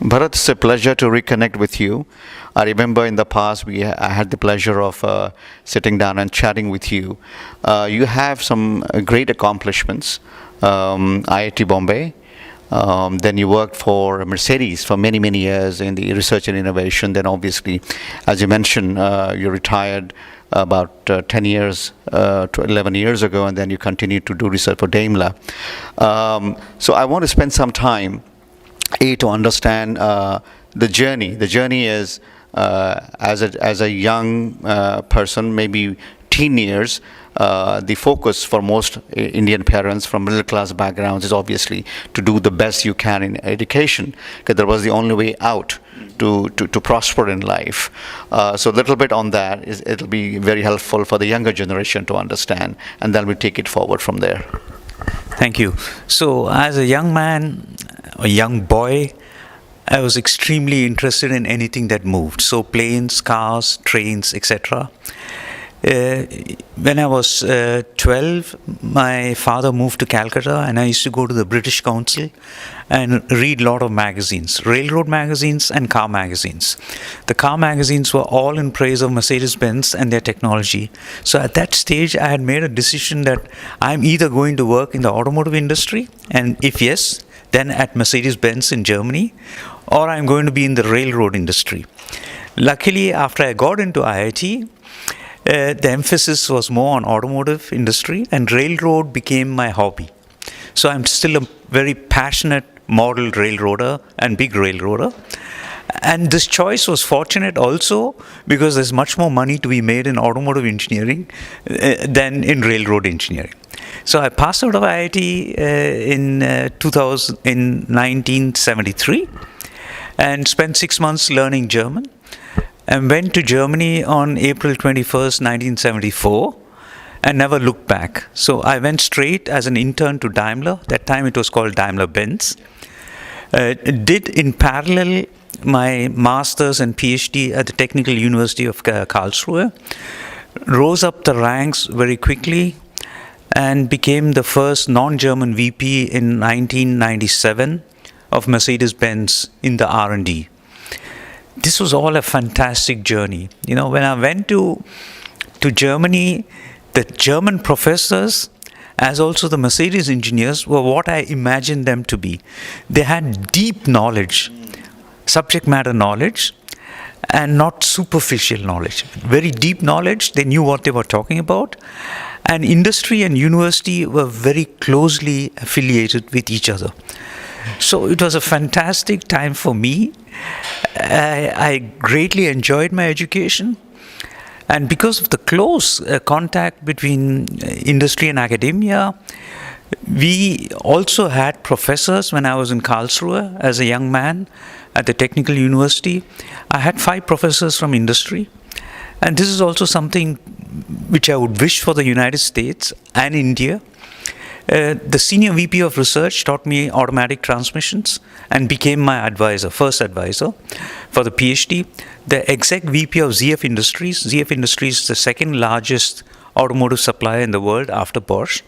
Bharat, it's a pleasure to reconnect with you. I remember in the past I had the pleasure of sitting down and chatting with you. You have some great accomplishments. IIT Bombay. Then you worked for Mercedes for many, many years in the research and innovation. Then obviously, as you mentioned, you retired about 10 years to 11 years ago, and then you continued to do research for Daimler. So I want to spend some time to understand the journey. The journey is as a young person, maybe teen years. The focus for most Indian parents from middle class backgrounds is obviously to do the best you can in education, because that was the only way out to prosper in life. So a little bit on that it'll be very helpful for the younger generation to understand, and then we take it forward from there. Thank you. So as a young man, a young boy, I was extremely interested in anything that moved. So planes, cars, trains, etc. When I was 12, my father moved to Calcutta, and I used to go to the British Council and read a lot of magazines, railroad magazines and car magazines. The car magazines were all in praise of Mercedes-Benz and their technology. So at that stage, I had made a decision that I'm either going to work in the automotive industry, and if yes, then at Mercedes-Benz in Germany, or I'm going to be in the railroad industry. Luckily, after I got into IIT, the emphasis was more on automotive industry, and railroad became my hobby. So I'm still a very passionate model railroader and big railroader. And this choice was fortunate also because there's much more money to be made in automotive engineering than in railroad engineering. So I passed out of IIT in 1973 and spent 6 months learning German, and went to Germany on April 21st, 1974, and never looked back. So I went straight as an intern to Daimler. That time it was called Daimler-Benz. Did in parallel my master's and PhD at the Technical University of Karlsruhe. Rose up the ranks very quickly and became the first non-German VP in 1997 of Mercedes-Benz in the R&D. This was all a fantastic journey. You know, when I went to Germany, the German professors, as also the Mercedes engineers, were what I imagined them to be. They had deep knowledge, subject matter knowledge, and not superficial knowledge. Very deep knowledge, they knew what they were talking about. And industry and university were very closely affiliated with each other. So it was a fantastic time for me. I greatly enjoyed my education, and because of the close contact between industry and academia, we also had professors. When I was in Karlsruhe as a young man at the Technical University, I had 5 professors from industry, and this is also something which I would wish for the United States and India. The senior VP of research taught me automatic transmissions and became my advisor, first advisor for the PhD. The exec VP of ZF Industries is the second largest automotive supplier in the world after Bosch.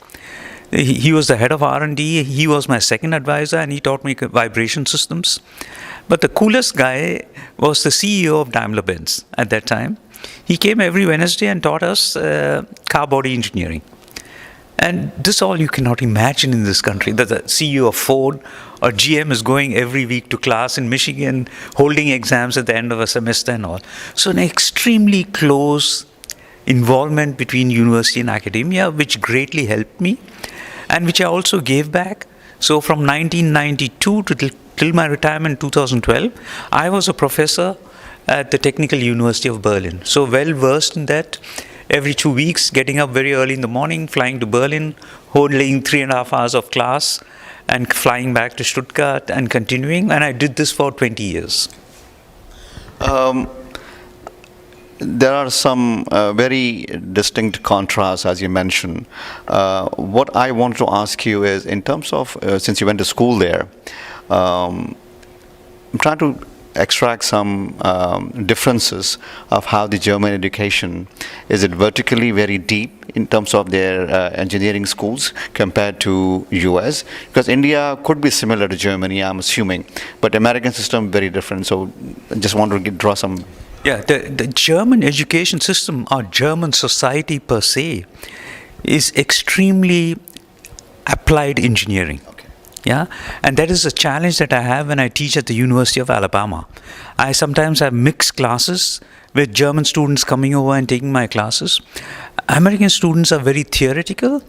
He was the head of R&D. He was my second advisor, and he taught me vibration systems. But the coolest guy was the CEO of Daimler-Benz at that time. He came every Wednesday and taught us car body engineering. And this all you cannot imagine in this country, that the CEO of Ford or GM is going every week to class in Michigan, holding exams at the end of a semester and all. So an extremely close involvement between university and academia, which greatly helped me and which I also gave back. So from 1992 till my retirement in 2012, I was a professor at the Technical University of Berlin. So well versed in that. Every 2 weeks, getting up very early in the morning, flying to Berlin, holding 3.5 hours of class, and flying back to Stuttgart and continuing. And I did this for 20 years. There are some very distinct contrasts, as you mentioned. What I want to ask you is, in terms of, since you went to school there, I'm trying to extract some differences of how the German education, is it vertically very deep in terms of their engineering schools compared to US? Because India could be similar to Germany, I'm assuming, but American system very different. So I just want to draw some. Yeah, the German education system, or German society per se, is extremely applied engineering. Yeah, and that is a challenge that I have when I teach at the University of Alabama. I sometimes have mixed classes with German students coming over and taking my classes. American students are very theoretical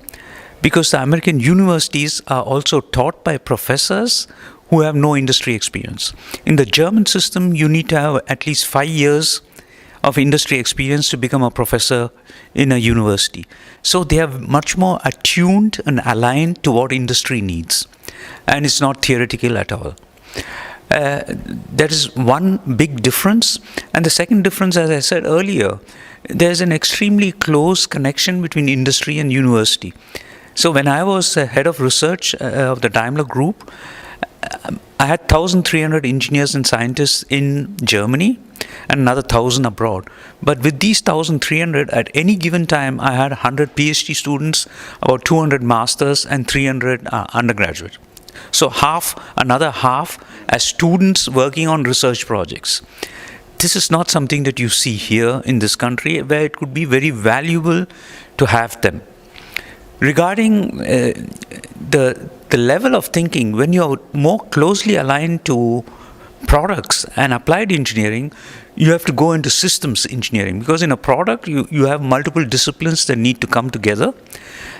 because the American universities are also taught by professors who have no industry experience. In the German system, you need to have at least 5 years of industry experience to become a professor in a university. So they are much more attuned and aligned to what industry needs. And it's not theoretical at all. That is one big difference. And the second difference, as I said earlier, there's an extremely close connection between industry and university. So when I was head of research of the Daimler Group, I had 1,300 engineers and scientists in Germany and another 1,000 abroad. But with these 1,300, at any given time, I had 100 PhD students, about 200 masters, and 300 undergraduate. So another half as students working on research projects. This is not something that you see here in this country, where it could be very valuable to have them. Regarding the level of thinking, when you are more closely aligned to products and applied engineering, you have to go into systems engineering, because in a product you have multiple disciplines that need to come together.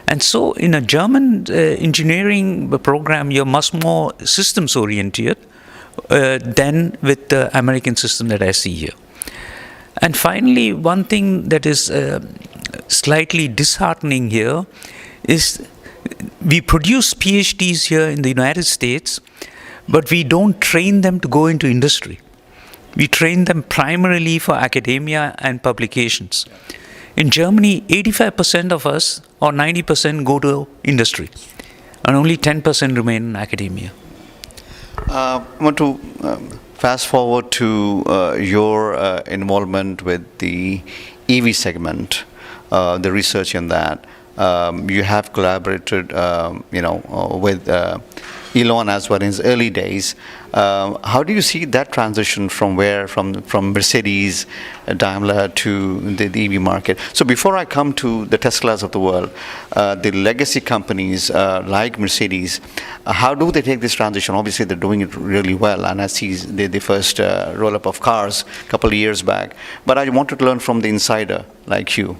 And so in a German engineering program, you're much more systems oriented than with the American system that I see here. And finally, one thing that is slightly disheartening here is we produce PhDs here in the United States, but we don't train them to go into industry. We train them primarily for academia and publications. In Germany, 85% of us, or 90%, go to industry, and only 10% remain in academia. I want to fast forward to your involvement with the EV segment, the research in that. You have collaborated, with Elon as well in his early days. How do you see that transition from Mercedes, Daimler to the EV market? So before I come to the Teslas of the world, the legacy companies like Mercedes, how do they take this transition? Obviously, they're doing it really well, and I see the first roll-up of cars a couple of years back. But I wanted to learn from the insider like you.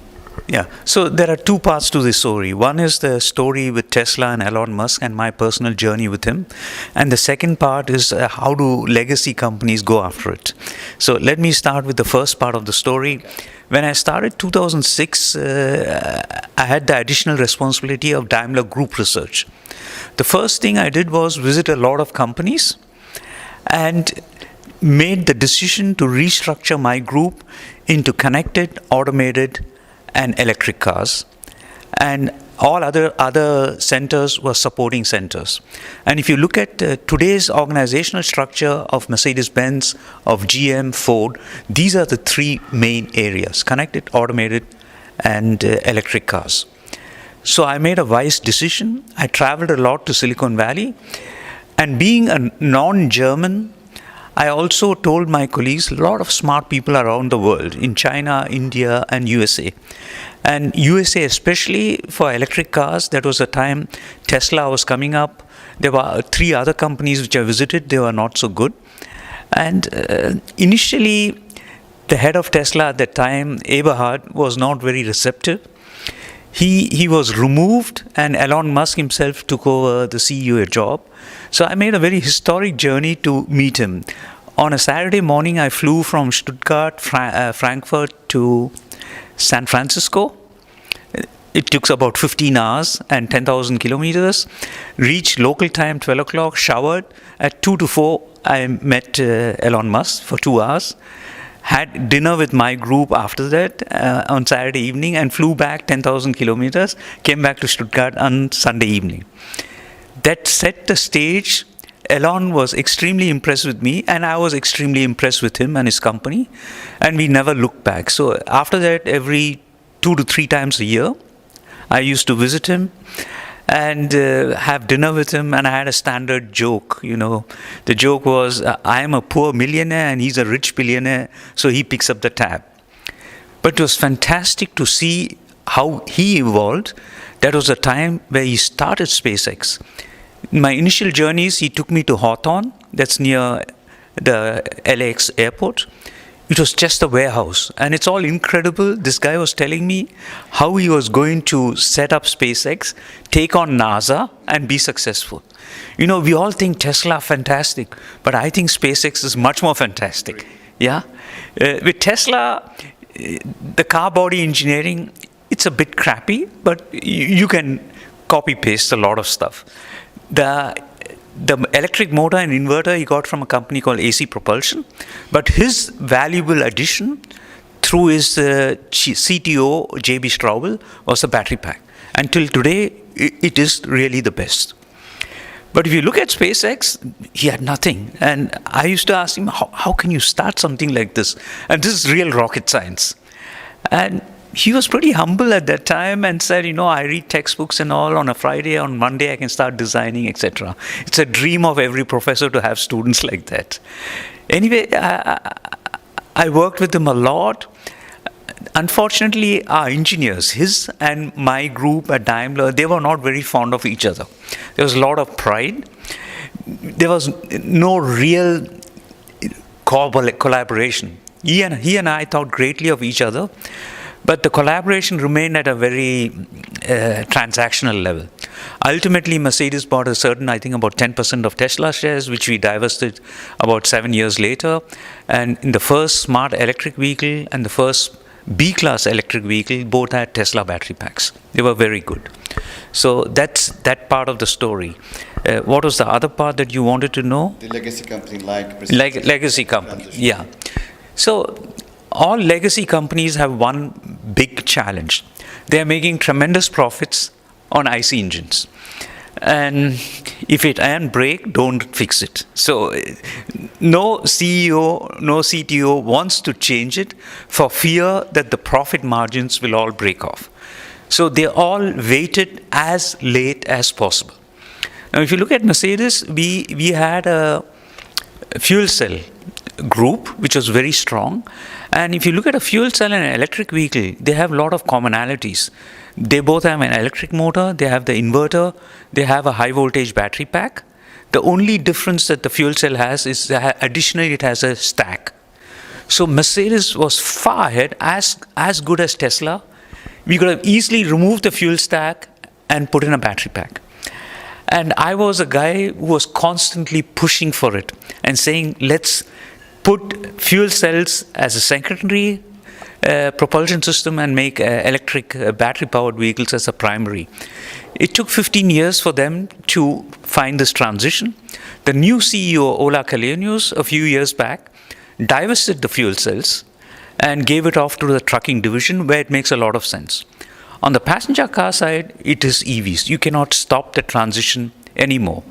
Yeah, so there are two parts to this story. One is the story with Tesla and Elon Musk and my personal journey with him. And the second part is how do legacy companies go after it. So let me start with the first part of the story. When I started 2006, I had the additional responsibility of Daimler Group research. The first thing I did was visit a lot of companies and made the decision to restructure my group into connected, automated, and electric cars, and all other centers were supporting centers. And if you look at today's organizational structure of Mercedes-Benz, of GM, Ford, these are the three main areas: connected, automated, and electric cars. So I made a wise decision. I traveled a lot to Silicon Valley, and being a non-German, I also told my colleagues, a lot of smart people around the world, in China, India, and USA. And USA especially, for electric cars, that was a time Tesla was coming up. There were 3 other companies which I visited, they were not so good. And initially, the head of Tesla at that time, Eberhard, was not very receptive. He was removed, and Elon Musk himself took over the CEO job. So I made a very historic journey to meet him. On a Saturday morning, I flew from Stuttgart, Frankfurt to San Francisco. It took about 15 hours and 10,000 kilometers. Reached local time 12 o'clock, showered. At 2 to 4, I met Elon Musk for 2 hours. Had dinner with my group after that on Saturday evening, and flew back 10,000 kilometers, came back to Stuttgart on Sunday evening. That set the stage. Elon was extremely impressed with me, and I was extremely impressed with him and his company, and we never looked back. So after that, every 2 to 3 times a year, I used to visit him and have dinner with him, and I had a standard joke. The joke was, I am a poor millionaire and he's a rich billionaire, so he picks up the tab. But it was fantastic to see how he evolved. That was a time where he started SpaceX. In my initial journeys, he took me to Hawthorne, that's near the LAX airport. It was just a warehouse, and it's all incredible. This guy was telling me how he was going to set up SpaceX, take on NASA, and be successful. We all think Tesla fantastic, but I think SpaceX is much more fantastic. Yeah, with Tesla, the car body engineering, it's a bit crappy, but you can copy paste a lot of stuff. The electric motor and inverter he got from a company called AC Propulsion, but his valuable addition through his CTO, JB Straubel, was the battery pack. Until today, it is really the best. But if you look at SpaceX, he had nothing. And I used to ask him, how can you start something like this? And this is real rocket science. And he was pretty humble at that time and said, I read textbooks and all. On a Friday, on Monday, I can start designing, etc. It's a dream of every professor to have students like that. Anyway, I worked with him a lot. Unfortunately, our engineers, his and my group at Daimler, they were not very fond of each other. There was a lot of pride. There was no real collaboration. He and I thought greatly of each other, but the collaboration remained at a very transactional level. Ultimately, Mercedes bought I think about 10% of Tesla shares, which we divested about 7 years later. And in the first smart electric vehicle and the first B-class electric vehicle, both had Tesla battery packs. They were very good. So that's that part of the story. What was the other part that you wanted to know? The legacy company like legacy company, yeah. So all legacy companies have one big challenge. They are making tremendous profits on IC engines. And if it ain't break, don't fix it. So no CEO, no CTO wants to change it for fear that the profit margins will all break off. So they all waited as late as possible. Now, if you look at Mercedes, we had a fuel cell group which was very strong. And if you look at a fuel cell and an electric vehicle, they have a lot of commonalities. They both have an electric motor, they have the inverter, they have a high voltage battery pack. The only difference that the fuel cell has is that additionally it has a stack. So Mercedes was far ahead, as good as Tesla. We could have easily removed the fuel stack and put in a battery pack. And I was a guy who was constantly pushing for it and saying, let's put fuel cells as a secondary propulsion system and make electric battery-powered vehicles as a primary. It took 15 years for them to find this transition. The new CEO, Ola Källenius, a few years back, divested the fuel cells and gave it off to the trucking division, where it makes a lot of sense. On the passenger car side, it is EVs. You cannot stop the transition anymore.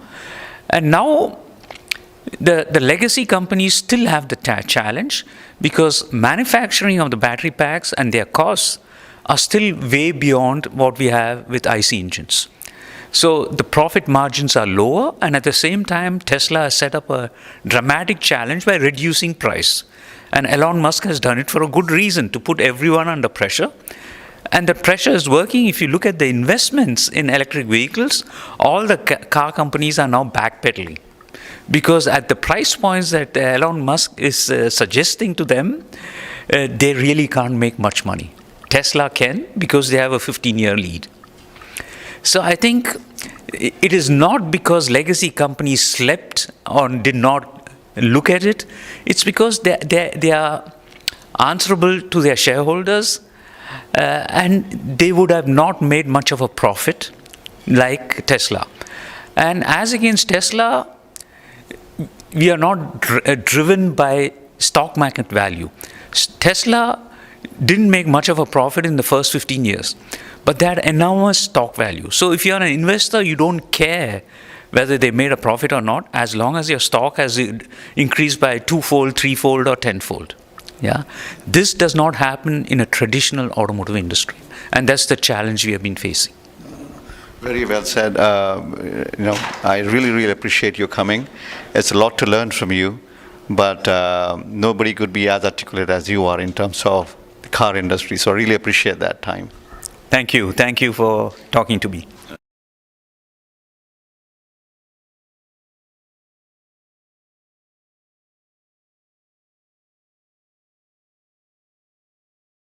And now, the legacy companies still have the challenge, because manufacturing of the battery packs and their costs are still way beyond what we have with IC engines. So the profit margins are lower, and at the same time, Tesla has set up a dramatic challenge by reducing price. And Elon Musk has done it for a good reason, to put everyone under pressure. And the pressure is working. If you look at the investments in electric vehicles, all the car companies are now backpedaling. Because at the price points that Elon Musk is suggesting to them, they really can't make much money. Tesla can, because they have a 15-year lead. So I think it is not because legacy companies slept or did not look at it. It's because they are answerable to their shareholders, and they would have not made much of a profit like Tesla. And as against Tesla, we are not driven by stock market value. Tesla didn't make much of a profit in the first 15 years, but they had enormous stock value. So if you're an investor, you don't care whether they made a profit or not, as long as your stock has increased by 2-fold, 3-fold, or 10-fold. Yeah, this does not happen in a traditional automotive industry, and that's the challenge we have been facing. Very well said. I really, really appreciate you coming. It's a lot to learn from you, but nobody could be as articulate as you are in terms of the car industry. So I really appreciate that time. Thank you. Thank you for talking to me.